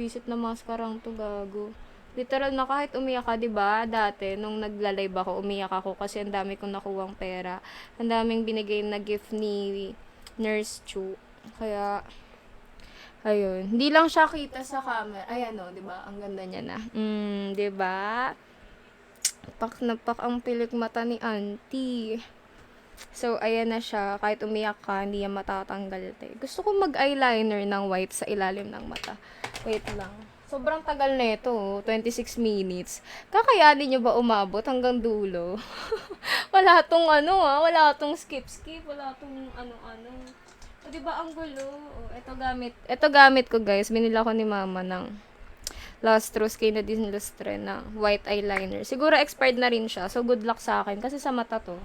nakakabwisit na maskarang to, gago. Literal na kahit umiyak ka, 'di ba? Dati nung nagla-live ako, umiyak ako kasi ang dami kong nakuwang pera. Ang daming binigay na gift ni Nurse Chu. Kaya ayun, hindi lang siya kita sa camera. Ayan o, 'di ba? Ang ganda niya na. 'Di ba? Pak na pak ang pilik mata ni Auntie. So, ayan na siya. Kahit umiyak ka, hindi yan matatanggal. Te. Gusto ko mag-eyeliner ng white sa ilalim ng mata. Wait lang. Sobrang tagal na ito. 26 minutes. Kakayanin nyo ba umabot hanggang dulo? Wala tong ano wala tong skip-skip. Wala tong ano-ano. O, diba ang gulo? O, ito gamit ko guys. Binila ko ni mama ng Lustrous kay Nadine Lustre na white eyeliner. Siguro expired na rin siya. So, good luck sa akin. Kasi sa mata to.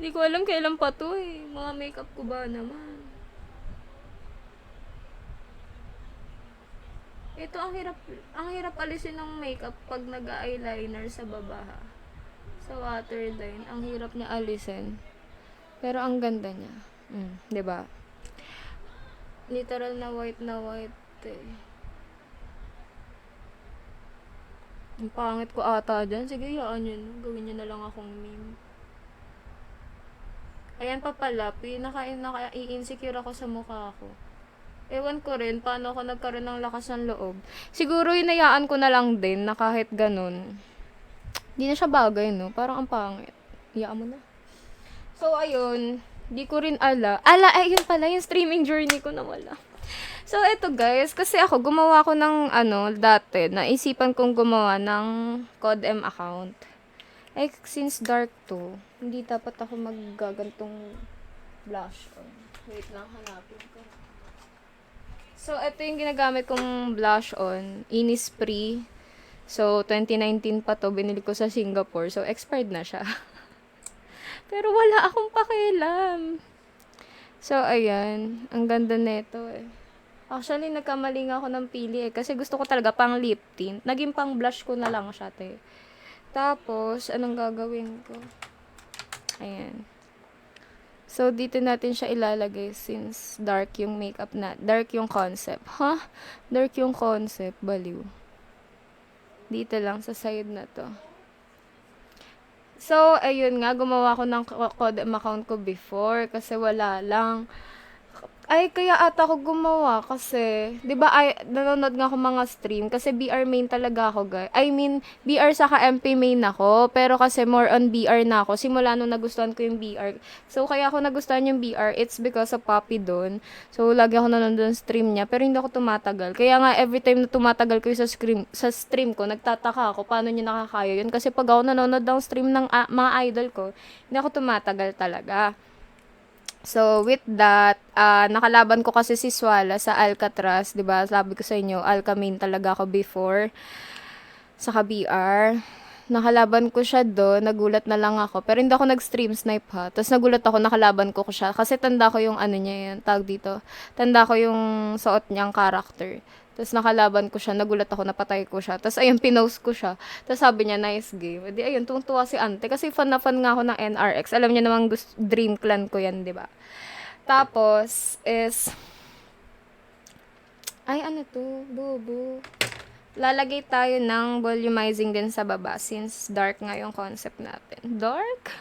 Hindi ko alam kailan pa to eh. Mga makeup ko ba naman? Ito ang hirap alisin ng makeup pag nag-eyeliner sa baba ha. Sa waterline, ang hirap niya alisin. Pero ang ganda niya. 'Di ba? Literal na white eh. Ang pangit ko ata dyan. Sige, yaan yun. Gawin niyo na lang akong meme. Ayan pa pala, i-insecure ako sa mukha ko. Ewan ko rin, paano ako nagkaroon ng lakas ng loob. Siguro hinayaan ko na lang din na kahit ganun. Hindi na siya bagay, no? Parang ang pangit. Iyaan mo na. So, ayun. Di ko rin ayun pala, yung streaming journey ko na wala. So, eto guys, kasi ako, gumawa ko ng, dati, naisipan kong gumawa ng CODM account. Since dark to, hindi dapat ako maggagantong blush on. Wait lang, hanapin ko. So, ito yung ginagamit kong blush on. Innisfree. So, 2019 pa to. Binili ko sa Singapore. So, expired na siya. Pero wala akong pakialam. So, ayan. Ang ganda nito eh. Actually, nagkamali nga ako ng pili eh. Kasi gusto ko talaga pang lip tint. Naging pang blush ko na lang siya, te. Tapos, anong gagawin ko? Ayan. So, dito natin siya ilalagay since dark yung makeup na. Dark yung concept. Dark yung concept. Baliw. Dito lang sa side na to. So, ayun nga. Gumawa ko ng CODM account ko before. Kasi wala lang. Ay, kaya ata ako gumawa kasi, di ba, nanonood nga ako mga stream kasi BR main talaga ako, guys. I mean, BR saka MP main ako, pero kasi more on BR na ako, simula nung nagustuhan ko yung BR. So, kaya ako nagustuhan yung BR, it's because of Poppy doon. So, lagi ako nanonood ng stream niya, pero hindi ako tumatagal. Kaya nga, every time na tumatagal ko sa stream ko, nagtataka ako, paano niya nakakaya yun. Kasi pag ako nanonood ng stream ng mga idol ko, hindi ako tumatagal talaga. So, with that, nakalaban ko kasi si Swala sa Alcatraz, 'di ba? Sabi ko sa inyo, Alcamain talaga ako before sa BR. Nakalaban ko siya doon, nagulat na lang ako. Pero hindi ako nag-stream snipe ha. Tapos nagulat ako, nakalaban ko siya. Kasi tanda ko yung ano niya yun, tawag dito. Tanda ko yung suot niyang character. Tapos nakalaban ko siya, nagulat ako, napatay ko siya. Tapos ayun, pinost ko siya. Tapos sabi niya, nice game. Di ayun, tuwang-tuwa si Ante. Kasi fan na fan nga ako ng NRX. Alam niya namang dream clan ko yan, di ba? Tapos, ay ano to, bobo. Lalagay tayo ng volumizing din sa baba since dark nga yung concept natin. Dark?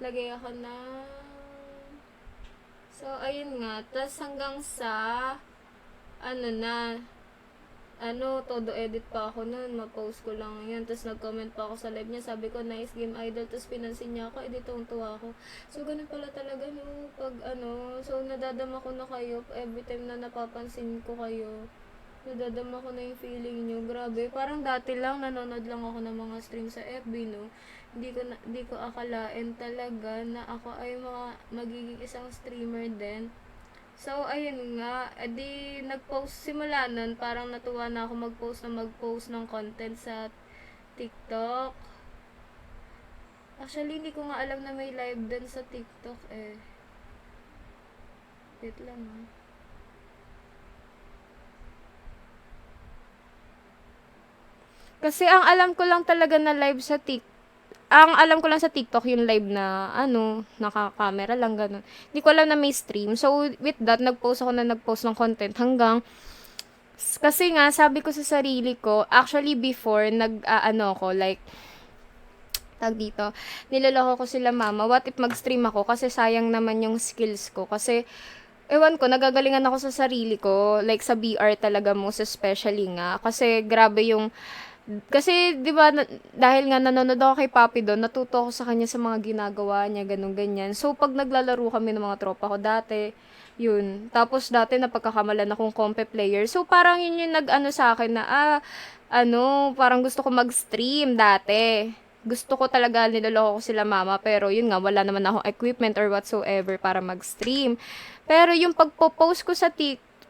Lagay ako na. So, ayun nga. Tapos hanggang sa todo edit pa ako nun, ma-post ko lang yun, tapos nag-comment pa ako sa live niya, sabi ko, nice game idol, tapos pinansin niya ako, tuwang-tuwa ako. So, ganun pala talaga, no, pag so, nadadama ko na kayo, every time na napapansin ko kayo, nadadama ko na yung feeling niyo, grabe, parang dati lang, nanonood lang ako ng mga stream sa FB, no, hindi ko akalain talaga na ako ay magiging isang streamer din. So, ayun nga, simula nun, parang natuwa na ako mag-post ng content sa TikTok. Actually, hindi ko nga alam na may live din sa TikTok eh. Wait lang ha. Kasi ang alam ko lang talaga na live sa TikTok, ang alam ko lang sa TikTok yung live na naka-camera lang gano'n. Hindi ko alam na may stream. So with that, nag-post ng content hanggang kasi nga sabi ko sa sarili ko, actually before ko like tag dito, niloloko ko sila mama, what if mag-stream ako kasi sayang naman yung skills ko. Kasi ewan ko, nagagalingan ako sa sarili ko, like sa BR talaga most especially nga. Kasi grabe yung kasi 'di ba dahil nga nanonood ako kay Papi doon, natuto ako sa kanya sa mga ginagawa niya, ganun ganyan. So pag naglalaro kami ng mga tropa ko dati, yun. Tapos dati napagkakamalan akong compe player. So parang yun yung nag-ano sa akin na parang gusto ko mag-stream dati. Gusto ko talaga niloloko ko sila mama pero yun nga wala naman akong equipment or whatsoever para mag-stream. Pero yung pagpo-post ko sa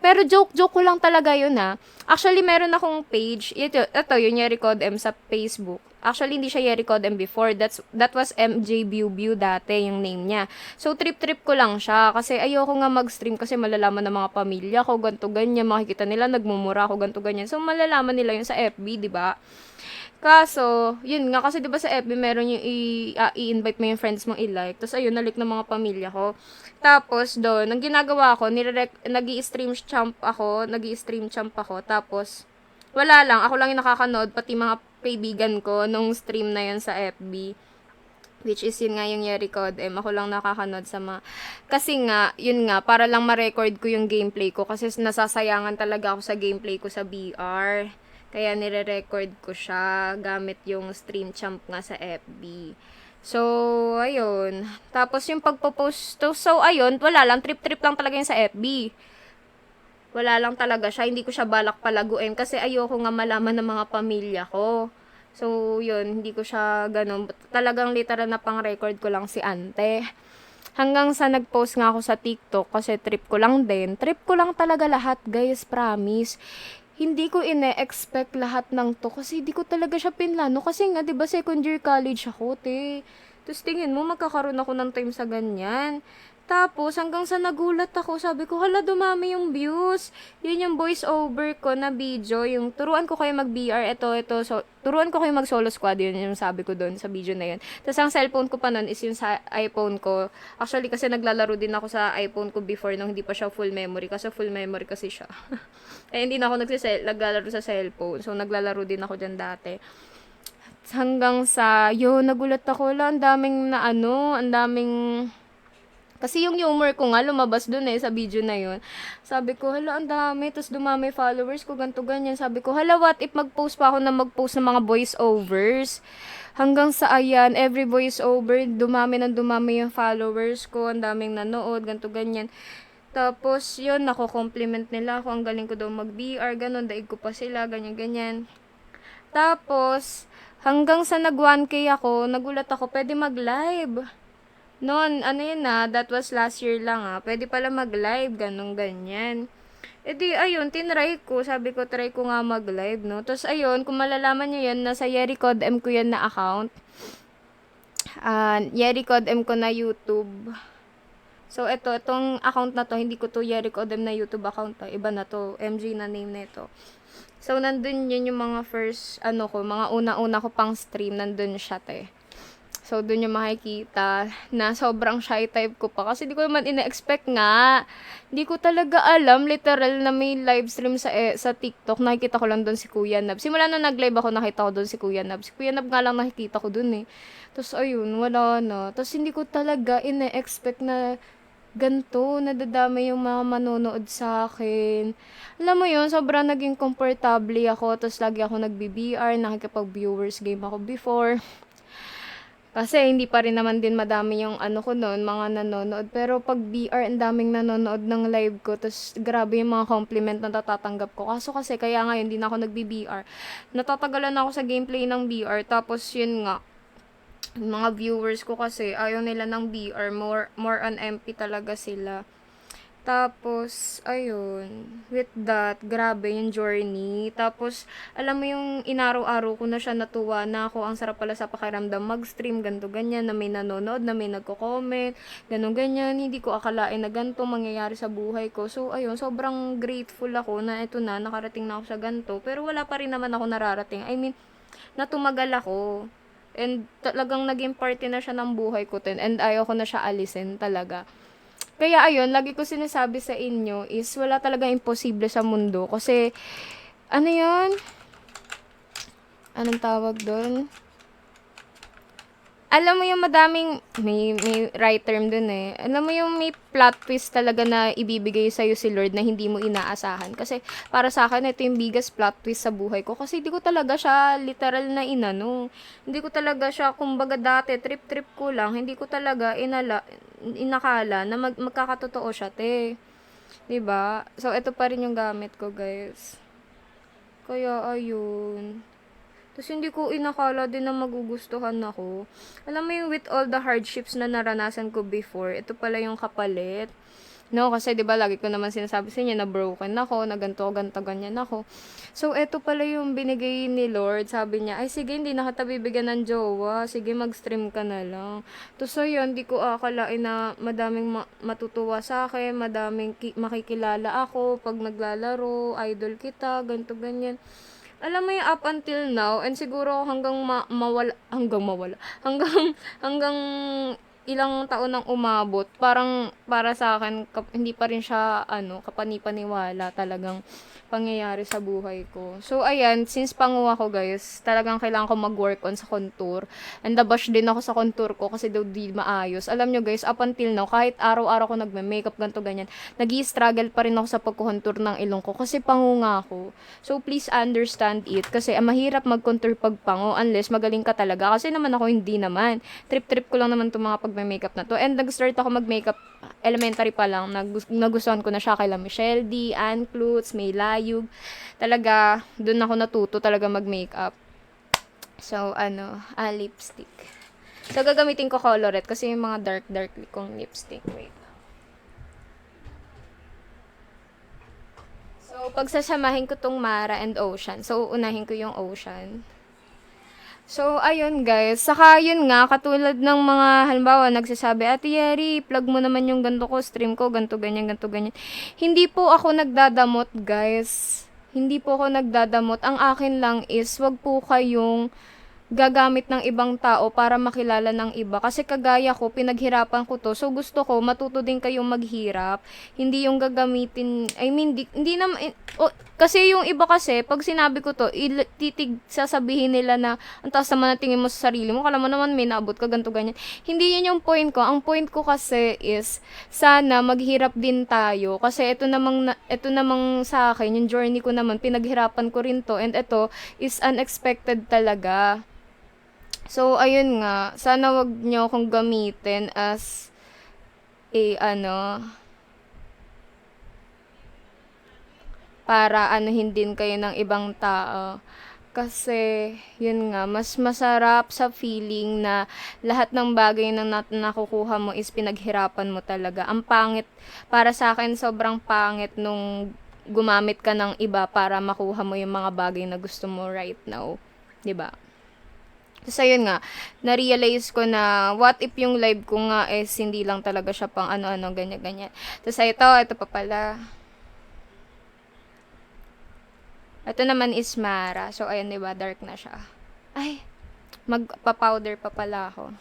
pero joke ko lang talaga yun Actually, meron akong page. Ito yung Yericod M sa Facebook. Actually, hindi siya Yericod M before. That was MJ Biu dati yung name niya. So, trip ko lang siya. Kasi ayoko nga mag-stream kasi malalaman ng mga pamilya ko, ganto ganyan. Makikita nila, nagmumura ako, ganto ganyan. So, malalaman nila yun sa FB, di ba? Kaso, yun nga, kasi diba sa FB meron yung i-invite mo yung friends mong i-like. Tapos ayun, nalik ng mga pamilya ko. Tapos doon, ang ginagawa ko, nag-i-stream champ ako. Tapos, wala lang, ako lang yung nakakanood, pati mga kaibigan ko nung stream na yun sa FB. Which is yun nga yung Yericod Ako lang nakakanood sa kasi nga, yun nga, para lang ma-record ko yung gameplay ko. Kasi nasasayangan talaga ako sa gameplay ko sa BR. Kaya nire-record ko siya gamit yung stream champ nga sa FB. So, ayun. Tapos yung pagpo-post, so ayun, wala lang, trip lang talaga yung sa FB. Wala lang talaga siya, hindi ko siya balak palaguin kasi ayoko nga malaman ng mga pamilya ko. So, yun, hindi ko siya ganun. Talagang literal na pang-record ko lang si ante. Hanggang sa nag-post nga ako sa TikTok kasi trip ko lang din. Trip ko lang talaga lahat, guys, promise. Hindi ko ine-expect lahat ng to kasi hindi ko talaga siya pinlano kasi nga 'di ba second year college ako, te. Tapos tingin mo magkakaroon ako ng time sa ganyan. Tapos hanggang sa nagulat ako, sabi ko, hala dumami yung views. Yun yung voice over ko na video, yung turuan ko kayo mag-BR, ito. So, turuan ko kayo mag-solo squad, yun yung sabi ko doon sa video na yun. Tapos ang cellphone ko pa nun is yung sa iPhone ko. Actually, kasi naglalaro din ako sa iPhone ko before nung hindi pa siya full memory. Kasi full memory kasi siya. Eh, hindi na ako naglalaro sa cellphone. So, naglalaro din ako dyan dati. Hanggang sa, nagulat ako, ang daming ang daming kasi yung humor ko nga lumabas dun sa video na yun. Sabi ko, hala, ang dami. Tapos dumami followers ko, ganto ganyan. Sabi ko, hala, what if mag-post pa ako na mag-post ng mga voice overs? Hanggang sa ayan, every voice over, dumami yung followers ko. Ang daming nanood, ganto ganyan. Tapos, yun, nako-compliment nila ako. Ang galing ko daw mag-BR, ganun. Daig ko pa sila, ganyan. Tapos, hanggang sa nag 1K ako, nagulat ako, pwede mag-live. Noon, that was last year lang pwede pala mag-live, ganun, ganyan. E di, ayun, tinry ko. Sabi ko, try ko nga mag-live, no? Tapos, ayun, kung malalaman nyo yan, nasa Yericod M ko yan na account. Yericod M ko na YouTube. So, itong account na to, hindi ko to Yericod M na YouTube account to. Iba na to, MJ na name na ito. So, nandun yun yung mga first, mga una-una ko pang stream, nandun siya, te. So, dun yung makikita na sobrang shy type ko pa. Kasi di ko naman ina-expect nga. Di ko talaga alam, literal, na may live stream sa TikTok. Nakikita ko lang dun si Kuya Nab. Simula nung nag-live ako, nakita ko dun si Kuya Nab. Si Kuya Nab nga lang nakikita ko dun Tapos, ayun, wala na. Tapos, hindi ko talaga ina-expect na ganito, nadadami yung mga manonood sa akin. Alam mo yun, sobrang naging komportable ako. Tapos, lagi ako nag-BBR, nakikipag-viewers game ako before. Kasi hindi pa rin naman din madami yung ko noon, mga nanonood. Pero pag BR, ang daming nanonood ng live ko. Tapos grabe yung mga compliment na natatanggap ko. Kaso kasi kaya ngayon hindi na ako nag-BR. Natatagalan ako sa gameplay ng BR. Tapos yun nga, mga viewers ko kasi ayaw nila ng BR. More on MP talaga sila. Tapos, ayun, with that, grabe yung journey. Tapos, alam mo yung inaraw-araw ko na siya natuwa na ako, ang sarap pala sa pakiramdam mag-stream, ganto ganyan, na may nanonood, na may nagko-comment, ganun ganyan, hindi ko akalain na ganito mangyayari sa buhay ko. So, ayun, sobrang grateful ako na ito na, nakarating na ako sa ganito, pero wala pa rin naman ako nararating. I mean, natumagal ako. And talagang naging party na siya ng buhay ko din. And ayaw ko na siya alisin talaga. Kaya ayun, lagi ko sinasabi sa inyo is wala talaga imposible sa mundo. Kasi, ano yun? Anong tawag doon? Alam mo yung madaming, may right term dun eh. Alam mo yung may plot twist talaga na ibibigay sa'yo si Lord na hindi mo inaasahan. Kasi para sa akin, ito yung biggest plot twist sa buhay ko. Kasi hindi ko talaga siya literal na inano. Hindi ko talaga siya, kumbaga dati, trip-trip ko lang. Hindi ko talaga inakala na magkakatotoo siya, te. 'Di ba? So, ito pa rin yung gamit ko, guys. Kaya, ayun. Tapos hindi ko inakala din na magugustuhan ako. Alam mo yung with all the hardships na naranasan ko before, ito pala yung kapalit. No, kasi 'di ba lagi ko naman sinasabi sa inyo na broken ako, na ganto ganyan ako. So ito pala yung binigay ni Lord. Sabi niya, "Ay sige, hindi na kita bibigyan ng jowa. Sige, mag-stream ka na lang." Tapos ayun, hindi ko akalain na madaming matutuwa sa akin, madaming makikilala ako pag naglalaro, idol kita, ganto ganyan. Alam mo yung up until now, and siguro hanggang mawala, hanggang ilang taon nang umabot, parang para sa akin, hindi pa rin siya, kapani-paniwala talagang pangyayari sa buhay ko. So, ayan, since panguha ko guys, talagang kailangan ko mag-work on sa contour. And nabash din ako sa contour ko kasi daw di maayos. Alam nyo guys, up until now, kahit araw-araw ko nagme-makeup, ganto ganyan, nag-i-struggle pa rin ako sa pag-contour ng ilong ko kasi pangunga ako. So, please understand it. Kasi mahirap mag-contour pag pango unless magaling ka talaga. Kasi naman ako hindi naman. Trip-trip ko lang naman itong mga pag-makeup na to. And nag-start ako mag-makeup elementary pa lang. Nagustuhan ko na siya kay Michelle D, Ann Klutz, May Layug. Talaga, dun ako natuto talaga mag-makeup. So, lipstick. So, gagamitin ko Coloret kasi yung mga dark kong lipstick. Wait. So, pagsasamahin ko tong Mara and Ocean. So, unahin ko yung Ocean. So, ayun guys. Saka yun nga, katulad ng mga, halimbawa, nagsasabi, Ate Yeri, plug mo naman yung ganto ko, stream ko, ganto ganyan, ganto ganyan. Hindi po ako nagdadamot, guys. Hindi po ako nagdadamot. Ang akin lang is, wag po kayong gagamit ng ibang tao para makilala ng iba. Kasi kagaya ko, pinaghirapan ko to. So, gusto ko, matuto din kayong maghirap. Hindi yung gagamitin, hindi naman, kasi yung iba kasi, pag sinabi ko to, sasabihin nila na, ang taas naman na tingin mo sa sarili mo, kala mo naman may naabot ka, ganito, ganyan. Hindi yun yung point ko. Ang point ko kasi is, sana maghirap din tayo. Kasi ito namang sa akin, yung journey ko naman, pinaghirapan ko rin to. And ito is unexpected talaga. So, ayun nga, sana wag nyo akong gamitin as para anuhin din kayo ng ibang tao. Kasi, yun nga, mas masarap sa feeling na lahat ng bagay na nakukuha mo is pinaghirapan mo talaga. Ang pangit, para sa akin, sobrang pangit nung gumamit ka ng iba para makuha mo yung mga bagay na gusto mo right now. 'Di ba? Tapos ayun nga, na-realize ko na what if yung live ko nga is hindi lang talaga siya pang ano-ano, ganyan-ganyan. Tapos ito pa pala. Ito naman is Mara. So ayun, diba, dark na siya. Ay, magpa-powder pa pala ako.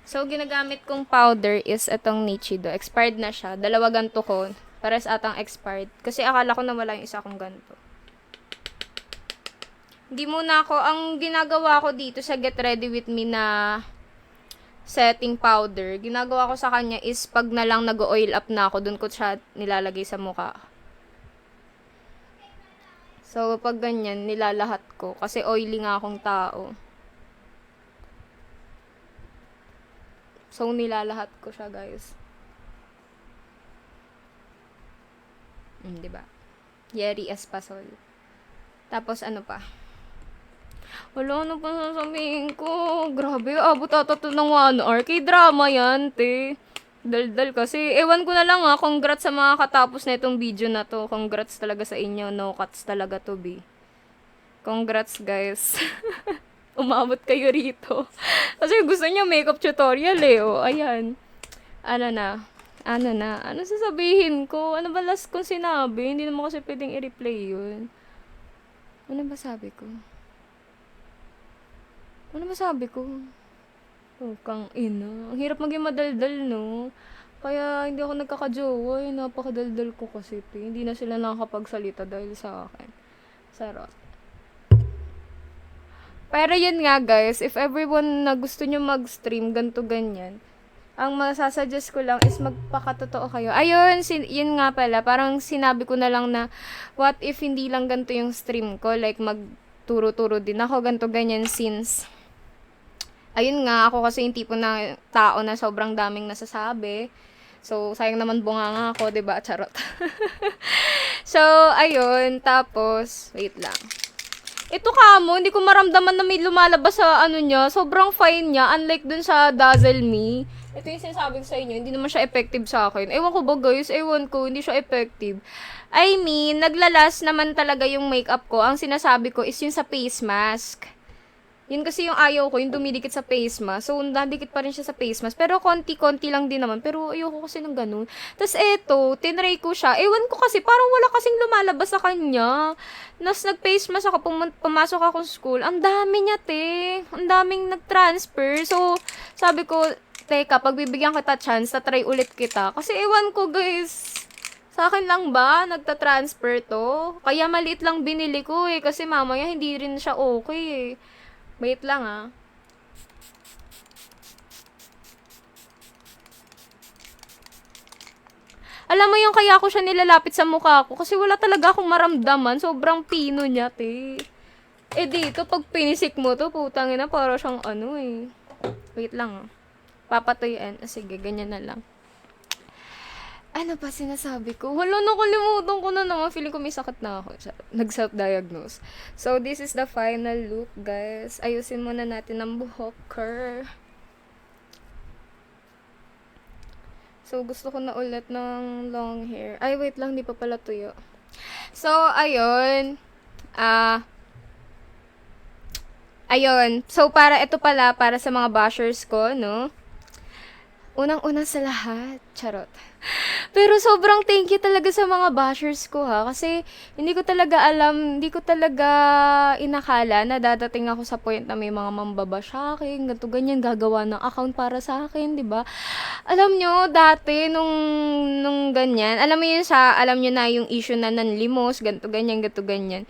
So, ginagamit kong powder is itong Nichido. Expired na siya. Dalawa ganto ko. Pares atang expired. Kasi akala ko na wala yung isa kong ganto. Hindi muna ako, ang ginagawa ko dito sa Get Ready With Me na setting powder, ginagawa ko sa kanya is pag na lang nag-oil up na ako, dun ko siya nilalagay sa mukha. So, pag ganyan, nilalahat ko. Kasi oily nga akong tao. So, nilalahat ko siya, guys. Diba? Yeri Espasol. Tapos, ano pa? Wala na pa sasabihin ko. Grabe, abot ata to ng 1 hour. K-drama yan, te. Daldal kasi. Ewan ko na lang congrats sa mga katapos na itong video na to. Congrats talaga sa inyo. No cuts talaga to, be. Congrats, guys. Umabot kayo rito. Kasi gusto niya makeup tutorial eh. O, ayan. Ano sasabihin ko? Ano ba last kong sinabi? Hindi naman kasi pwedeng i-replay yun. Ano ba sabi ko? Ano masabi ko? Oh, kang ina. Ang hirap maging madaldal, no? Kaya hindi ako nagkakajowa eh. Napakadaldal ko kasi, te. Hindi na sila nakakapagsalita dahil sa akin. Sarap. Pero yun nga guys, if everyone na gusto nyo mag-stream, ganto ganyan, ang masasuggest ko lang is magpakatotoo kayo. Ayun, yun nga pala, parang sinabi ko na lang na, what if hindi lang ganito yung stream ko, like magturo-turo din ako, ganito ganyan, since, ayun nga, ako kasi yung tipo na tao na sobrang daming nasasabi. So, sayang naman bunganga ako, 'di ba? Charot. So, ayun, tapos, wait lang. Ito kamo, hindi ko maramdaman na may lumalabas sa ano niya. Sobrang fine niya, unlike dun sa Dazzle Me. Ito yung sinasabi ko sa inyo, hindi naman siya effective sa akin. Ewan ko ba guys, ewan ko, hindi siya effective. I mean, naglalas naman talaga yung makeup ko. Ang sinasabi ko is yung sa face mask. Yun kasi yung ayaw ko, yung dumidikit sa face mask. So, nadikit pa rin siya sa face mask. Pero konti-konti lang din naman. Pero ayoko kasi ng ganun. Tapos eto, tinry ko siya. Ewan ko kasi, parang wala kasing lumalabas sa kanya. Nas nag-face mask ako, pumasok ako sa school. Ang dami niya, te. Ang daming nag-transfer. So, sabi ko, teka, pag bibigyan kita chance, tatry ulit kita. Kasi ewan ko, guys. Sa akin lang ba, nagta-transfer to? Kaya maliit lang binili ko eh. Kasi mamaya hindi rin siya okay eh. Wait lang ah. Alam mo yung kaya ko siya nilalapit sa mukha ko kasi wala talaga akong maramdaman. Sobrang pino niya, te. Eh dito, pag pinisik mo to, putang ina, para siyang ano eh. Wait lang ah. Papatuyin. Sige, ganyan na lang. Ano ba sinasabi ko? Wala, nakalimutan ko na naman. Feeling ko may sakit na ako. Nag-self-diagnose. So, this is the final look, guys. Ayusin muna natin ang buhok. So, gusto ko na ulit ng long hair. Ay, wait lang. Di pa pala tuyo. So, ayun. Ayun. So, ito pala, para sa mga bashers ko, no? Unang-una sa lahat, charot. Pero sobrang thank you talaga sa mga bashers ko ha. Kasi hindi ko talaga alam, hindi ko talaga inakala na dadating ako sa point na may mga mambabash sa akin, ganito ganyan, gagawa ng account para sa akin, di ba? Alam nyo, dati, nung ganyan, alam nyo na yung issue na nanlimos, ganito ganyan.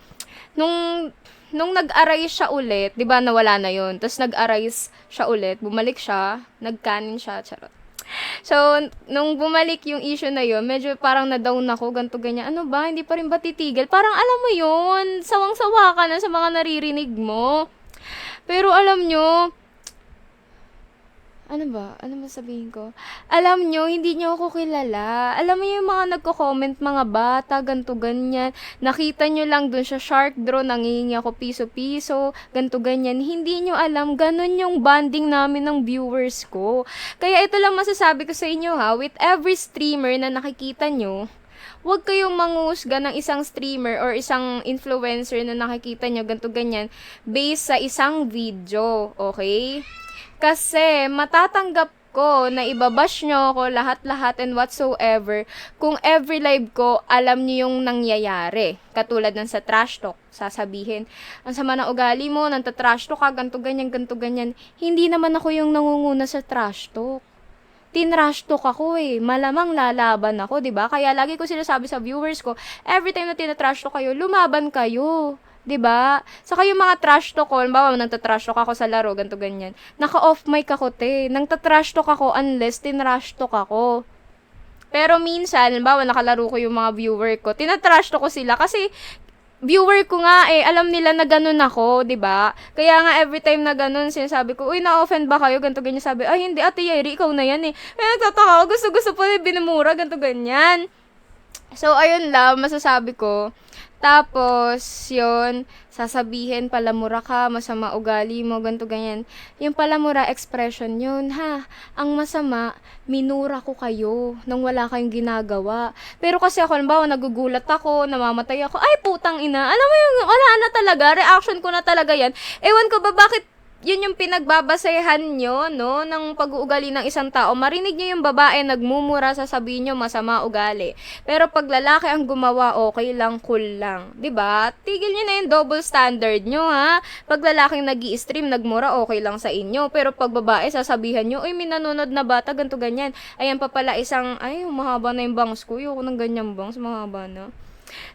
Nung nag-arise siya ulit, 'di ba nawala na 'yon. Tapos nag-arise siya ulit, bumalik siya, nag-canon siya, charot. So, nung bumalik yung issue na 'yon, medyo parang na-down ako, ganto ganyan. Ano ba, hindi pa rin ba titigil? Parang alam mo 'yon, sawang-sawa ka na sa mga naririnig mo. Pero alam nyo, ano ba? Ano sabihin ko? Alam nyo, hindi nyo ako kilala. Alam mo yung mga nagko-comment, mga bata, ganto ganyan. Nakita nyo lang dun sa shark draw, nangihingi ako piso-piso, ganto ganyan. Hindi nyo alam, ganun yung bonding namin ng viewers ko. Kaya ito lang masasabi ko sa inyo ha, with every streamer na nakikita nyo, huwag kayong mangusga ng isang streamer or isang influencer na nakikita nyo, ganto ganyan, based sa isang video, okay? Kasi matatanggap ko na ibabash nyo ako lahat-lahat and whatsoever kung every live ko alam nyo yung nangyayari. Katulad ng sa trash talk, sasabihin, ang sama ng ugali mo, nanta-trash talk ka, ganto ganyan. Hindi naman ako yung nangunguna sa trash talk. Tinrash talk ako eh. Malamang lalaban ako, 'di ba? Kaya lagi ko sinasabi sa viewers ko, every time na tinatrash talk kayo, lumaban kayo. 'Di ba? Saka yung mga trash talk ko, halimbawa nagta-trash talk ako sa laro, ganto ganyan. Naka-off mic ako, te. Nagta-trash talk ako unless tinrash talk ako. Pero minsan, halimbawa nakalaro ko yung mga viewer ko, tinatrash talk ko sila kasi viewer ko nga eh, alam nila na ganun ako, 'di ba? Kaya nga every time na ganun, sinasabi ko, "Uy, na-offend ba kayo?" Ganto ganyan sabi. "Ay, hindi, Ate Yeri, ikaw na 'yan eh." Kaya nagtataka ako, gusto-gusto pa rin binumura, ganto ganyan. So, ayun lang, masasabi ko. Tapos, yun, sasabihin, palamura ka, masama ugali mo, ganto ganyan. Yung palamura expression yun, ha? Ang masama, minura ko kayo nang wala kayong ginagawa. Pero kasi ako, halimbawa, nagugulat ako, namamatay ako, ay, putang ina. Alam mo yung, wala na talaga, reaction ko na talaga yan. Ewan ko ba, bakit yun yung pinagbabasehan nyo, no, ng pag-uugali ng isang tao. Marinig nyo yung babae nagmumura, sasabihin nyo masama ugali. Pero pag lalaki ang gumawa, okay lang, cool lang. 'Di ba? Tigil nyo na yung double standard nyo, ha? Pag lalaking nag-i-stream, nagmura, okay lang sa inyo. Pero pag babae, sasabihan nyo, uy, may nanonood na bata, ganto ganyan. Ayan pa pala isang, ay, mahaba na yung bangs ko. Yung ng ganyang bangs, mahaba na.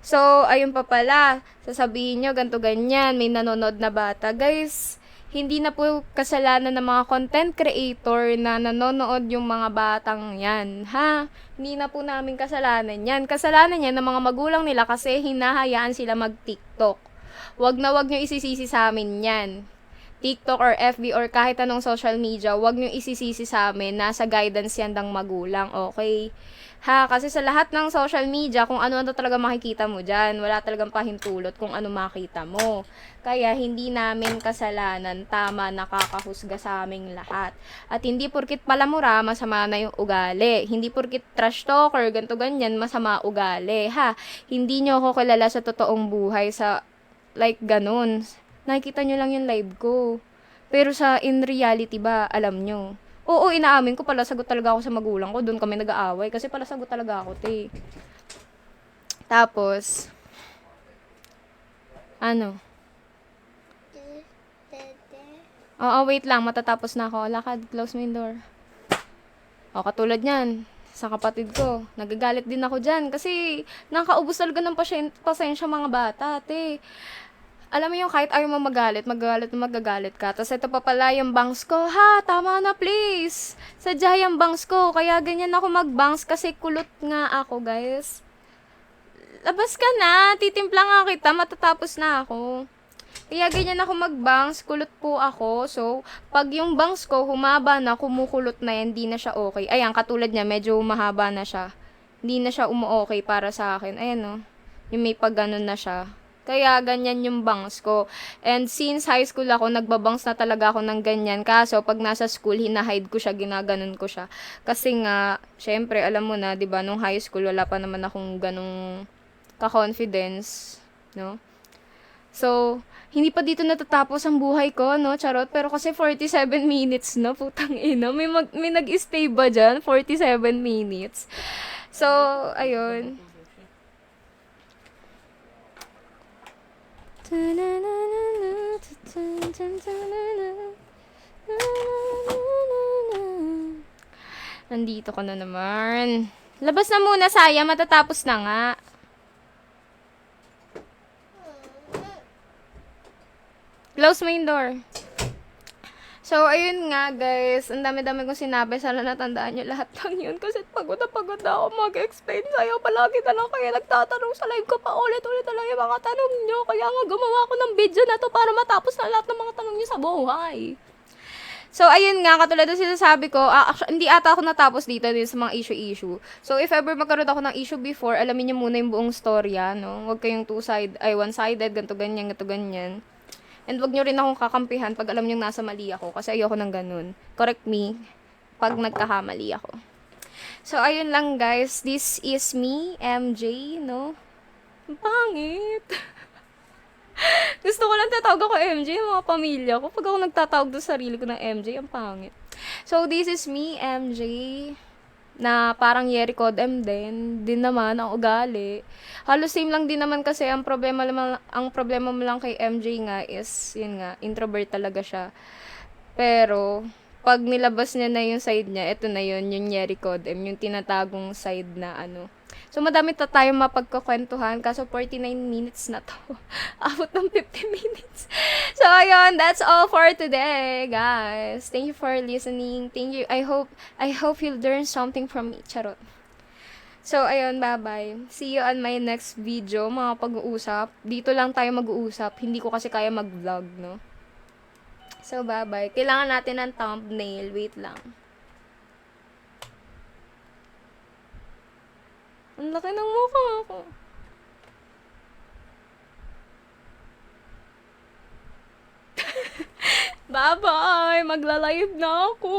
So, ayun pa pala, sasabihin nyo, ganto ganyan, may nanonood na bata. Guys, hindi na po kasalanan ng mga content creator na nanonood yung mga batang yan, ha? Hindi na po namin kasalanan yan. Kasalanan yan ng mga magulang nila kasi hinahayaan sila mag-TikTok. Wag na wag nyo isisisi sa amin yan. TikTok or FB or kahit anong social media, wag nyo isisisi sa amin. Nasa guidance yan ng magulang, okay? Ha, kasi sa lahat ng social media, kung ano-ano talaga makikita mo dyan, wala talagang pahintulot kung ano makita mo. Kaya, hindi namin kasalanan, tama, nakakahusga sa aming lahat. At hindi porkit palamura, masama na yung ugali. Hindi porkit trash talker, ganto ganyan, masama ugali, ha. Hindi nyo ako kilala sa totoong buhay, sa, like, ganun. Nakikita nyo lang yung live ko. Pero sa in reality ba, alam nyo. Oo, inaamin ko, pala sagot talaga ako sa magulang ko. Doon kami nag-aaway. Kasi pala sagot talaga ako, te. Tapos, ano? Oo, wait lang. Matatapos na ako. Lakad, close mo yung door. O, katulad niyan. Sa kapatid ko. Nagagalit din ako dyan. Kasi, nakaubos talaga ng pasensya mga bata, te. Alam mo yung kahit ayaw mo magagalit ka. Tapos ito pa pala yung bangs ko. Ha, tama na please. Sadya yung bangs ko. Kaya ganyan ako mag-bangs kasi kulot nga ako, guys. Labas ka na. Titimpla nga kita. Matatapos na ako. Kaya ganyan ako mag-bangs. Kulot po ako. So, pag yung bangs ko humaba na, kumukulot na yan, hindi na siya okay. Ayan, katulad niya, medyo mahaba na siya. Hindi na siya umu-okay para sa akin. Ayan, no. Yung may pag ganun na siya. Kaya ganyan yung bangs ko. And since high school ako, nagbabangs na talaga ako ng ganyan. Kaso, pag nasa school, hinahide ko siya, ginaganon ko siya. Kasi nga, syempre, alam mo na, 'di ba, nung high school, wala pa naman akong ganong ka-confidence, no? So, hindi pa dito natatapos ang buhay ko, no? Charot. Pero kasi 47 minutes, no? Putang ina. May nag-stay ba dyan? 47 minutes. So, ayun. Nandito ka na naman. Labas na muna, Saya. Matatapos na nga. Close mo yung door. So, ayun nga guys, ang dami-dami kong sinabi, sana natandaan nyo lahat lang yun kasi pagod na ako mag-explain sa'yo, palagi na lang kayo nagtatanong sa live ko pa ulit-ulit na lang yung mga tanong nyo, kaya nga gumawa ko ng video na to para matapos na lahat ng mga tanong nyo sa buhay. So, ayun nga, katulad ng sinasabi ko, hindi ata ako natapos dito din sa mga issue. So, if ever magkaroon ako ng issue before, alamin nyo muna yung buong storya, no? Huwag kayong one-sided, ganto ganyan. And wag nyo rin akong kakampihan pag alam nyo nasa mali ako. Kasi ayoko ng ganun. Correct me pag nagkakamali ako. So, ayun lang guys. This is me, MJ, no? Ang pangit. Gusto ko lang tatawag ako MJ, yung mga pamilya ko. Pag ako nagtatawag doon sa sarili ko ng MJ, ang pangit. So, this is me, MJ. Na parang Jericho din naman ang ugali. Halos same lang din naman kasi ang problema mo lang kay MJ nga is yun nga, introvert talaga siya. Pero pag nilabas niya na yung side niya, ito na yun, yung Jericho yung tinatagong side na ano. So, madami tayong mapagkukwentuhan. Kaso, 49 minutes na to. Abot ng 50 minutes. So, ayun. That's all for today, guys. Thank you for listening. Thank you. I hope you'll learn something from me. Charot. So, ayun. Bye-bye. See you on my next video, mga pag-uusap. Dito lang tayo mag-uusap. Hindi ko kasi kaya mag-vlog, no? So, bye-bye. Kailangan natin ng thumbnail. Wait lang. Ang laki ng mukha ko. Bye-bye! Magla-live na ako!